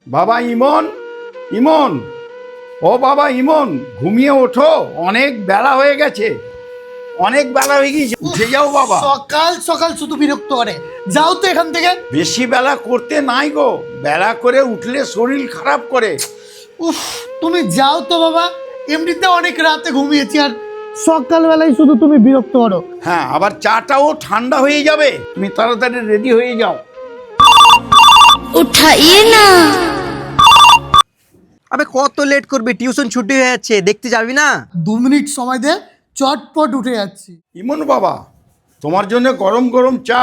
বাবা ইমন, ইমন, ও বাবা ইমন, ঘুমিয়ে ওঠো, অনেক বেলা হয়ে গেছে, অনেক বেলা হয়ে গেছে, উঠে যাও বাবা। সকাল সকাল শুধু বিরক্ত করে, যাও তো এখান থেকে। বেশি বেলা করতে নাই গো, বেলা করে উঠলে শরীর খারাপ করে। উফ, তুমি যাও তো বাবা, এমনিতে অনেক রাতে ঘুমিয়েছি আর সকালবেলায় শুধু তুমি বিরক্ত করো। হ্যাঁ, আবার চাটাও ঠান্ডা হয়ে যাবে, তুমি তাড়াতাড়ি রেডি হয়ে যাও। उठाइए ना। আবে কত লেট করবি, টিউশন ছুটি হয়ে যাচ্ছে, দেখতে যাবি না? 2 মিনিট সময় দে, চটপট উঠে যাচ্ছি। ইমন বাবা, তোমার জন্য গরম গরম চা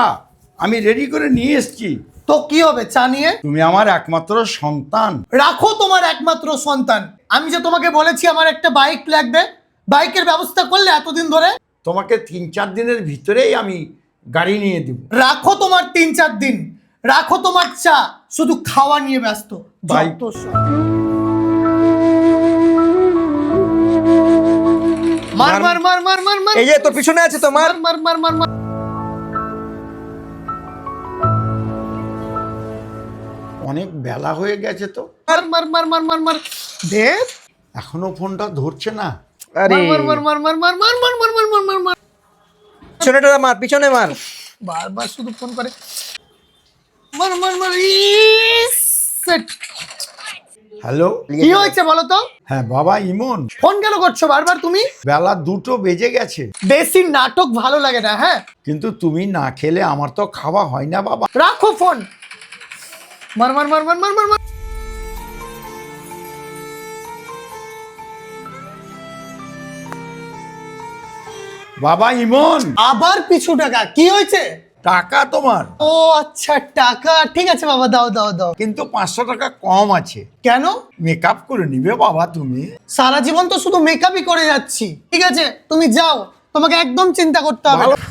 আমি রেডি করে নিয়ে এসেছি। তো কি হবে চা নিয়ে? তুমি আমার একমাত্র সন্তান। রাখো তোমার একমাত্র সন্তান। আমি যে তোমাকে বলেছি আমার একটা বাইক লাগবে, বাইকের ব্যবস্থা করলে এতদিন ধরে? তোমাকে 3-4 দিনের ভিতরেই আমি গাড়ি নিয়ে দেব। রাখো তোমার 3-4 দিন, রাখো তোমার চা, শুধু খাওয়া নিয়ে ব্যস্ত। বাইক। যত সব। মার মার মার মার মার মার, এই যে তোর পিছনে আছে তোমার। মার মার মার মার। অনেক বেলা হয়ে গেছে তো, মার মার মার মার মার মার দে। এখনো ফোনটা ধরছে না। আরে মার মার মার মার মার মার মার মার মার মার মার মার। পিছনেটা মার, পিছনে মার। বারবার শুধু ফোন করে। মার মার মার। ইস, সেট। হ্যালো, কি হয়েছে বলো তো? হ্যাঁ বাবা ইমন, ফোন কেন করছো বারবার তুমি? বেলা 2টো বেজে গেছে, বেশি নাটক ভালো লাগে না, হ্যাঁ? কিন্তু তুমি না খেলে আমার তো খাওয়া হয় না বাবা। রাখো ফোন। মার মার মার মার মার মার মার। বাবা ইমন, আবার পিছু টাকা, কি হয়েছে? টাকা তোমার, ও আচ্ছা, টাকা, ঠিক আছে বাবা, দাও দাও দাও। কিন্তু 500 টাকা কম আছে। কেন? মেকআপ করে নিবে বাবা তুমি। সারা জীবন তো শুধু মেকআপই করে যাচ্ছি। ঠিক আছে, তুমি যাও, তোমাকে একদম চিন্তা করতে হবে ভালো। না।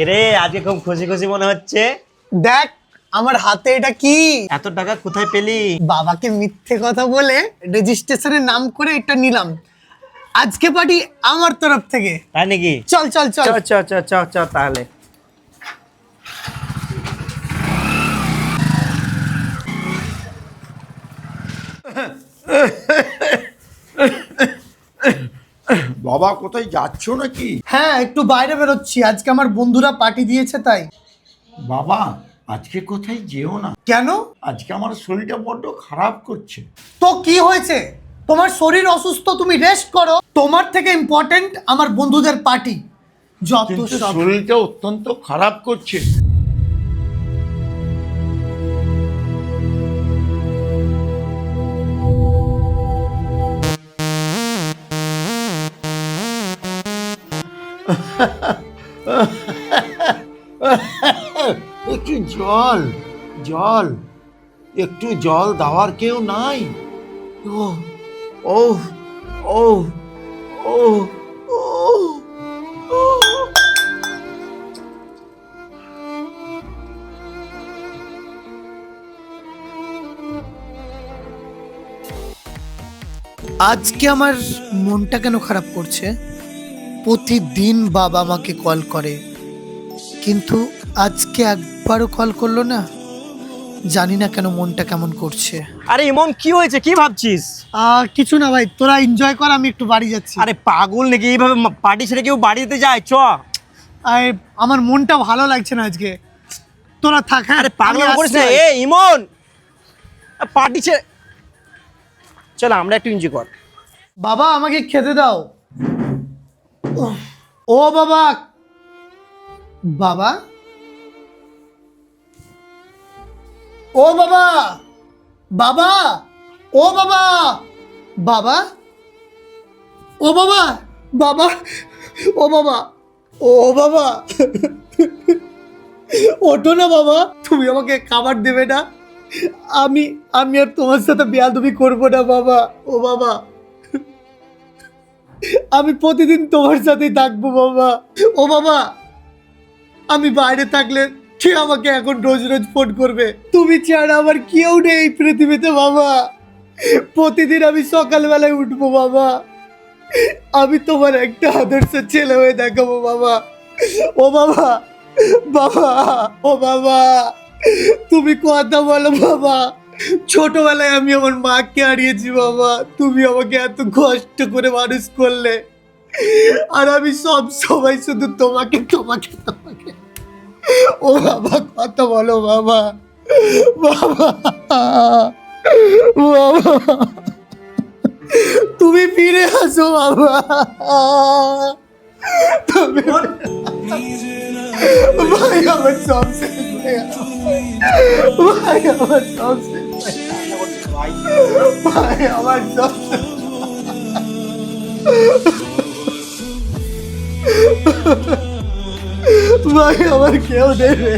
রে আজকে খুব খুশি খুশি মনে হচ্ছে। দেখ আমার হাতে এটা কি। এত টাকা কোথায় পেলি? বাবাকে মিথ্যে কথা বলে রেজিস্ট্রেশনের নাম করে এটা নিলাম। আজকে পার্টি আমার তরফ থেকে। তাই নাকি? চল চল চল। চ চ চ চ চ তাহলে। বাবা কোথায় যাচ্ছ নাকি? হ্যাঁ, একটু বাইরে বেরোচ্ছি, আজকে আমার বন্ধুরা পার্টি দিয়েছে তাই। বাবা আজকে কোথায় যেও না, কেন? আজকে আমার শরীরটা বড্ড খারাপ করছে। তো কি হয়েছে? তোমার শরীর অসুস্থ, তুমি রেস্ট করো। তোমার থেকে ইম্পর্টেন্ট আমার বন্ধুদের পার্টি। যত কিন্তু সব। শরীরটা অত্যন্ত খারাপ করছে। একটু জল, জল, একটু জল দেওয়ার কেউ নাই? ও ও ও ও ও। আজকে আমার মনটা কেন খারাপ করছে? প্রতিদিন বাবা আমাকে কল করে, কিন্তু আজকে একবারও কল করলো না। জানি না কেন মনটা কেমন করছে। আরে ইমন, কি হয়েছে, কি ভাবছিস? কিছু না ভাই, তোরা এনজয় কর, আমি একটু বাড়ি যাচ্ছি। আরে পাগল নাকি, এইভাবে পার্টি ছেড়ে কেউ বাড়ি যেতে যায়? চ। আরে আমার মনটা ভালো লাগছে না আজকে, তোরা থাক। হ্যাঁ, আরে পাগল আমি করিস আসছি না। ভাই। এ ইমন, পার্টি ছেড়ে চল, আমরা একটু এনজয় কর। বাবা আমাকে খেতে দাও। ও বাবা, বাবা, ও বাবা, বাবা, ও বাবা, বাবা, ও বাবা, বাবা, ও বাবা, ও বাবা, ওঠো না বাবা, তুমি আমাকে খাবার দেবে না? আমি আমি আর তোমার সাথে বেয়াদবি করবো না বাবা। ও বাবা, আমি প্রতিদিন তোমার সাথেই থাকবো বাবা। ও বাবা, আমি বাইরে থাকলে ঠিক আমাকে এখন রোজ রোজ ফোন করবে। তুমি ছাড়া আমার কেউ নেই এই পৃথিবীতে বাবা। প্রতিদিন আমি সকালবেলায় উঠবো বাবা, আমি তোমার একটা আদর্শ ছেলে হয়ে দেখাবো বাবা। ও বাবা, বাবা, ও বাবা, তুমি কথা বলো বাবা। ছোটবেলায় আমি আমার মাকে হারিয়েছি বাবা, তুমি আমাকে এত কষ্ট করে মানুষ করলে, আর আমি সব সময় শুধু তোমাকে তোমাকে তোমাকে। ও বাবা, কথা বলো বাবা, বাবা, বাবা, তুমি ফিরে আসো বাবা, তুমি ভাই আমার সব শেষ হয়ে গেল। ভাই আমার সব শেষ হয়ে গেল। ভাই আমার সব শেষ। ভাই আমার কেউ নেই রে।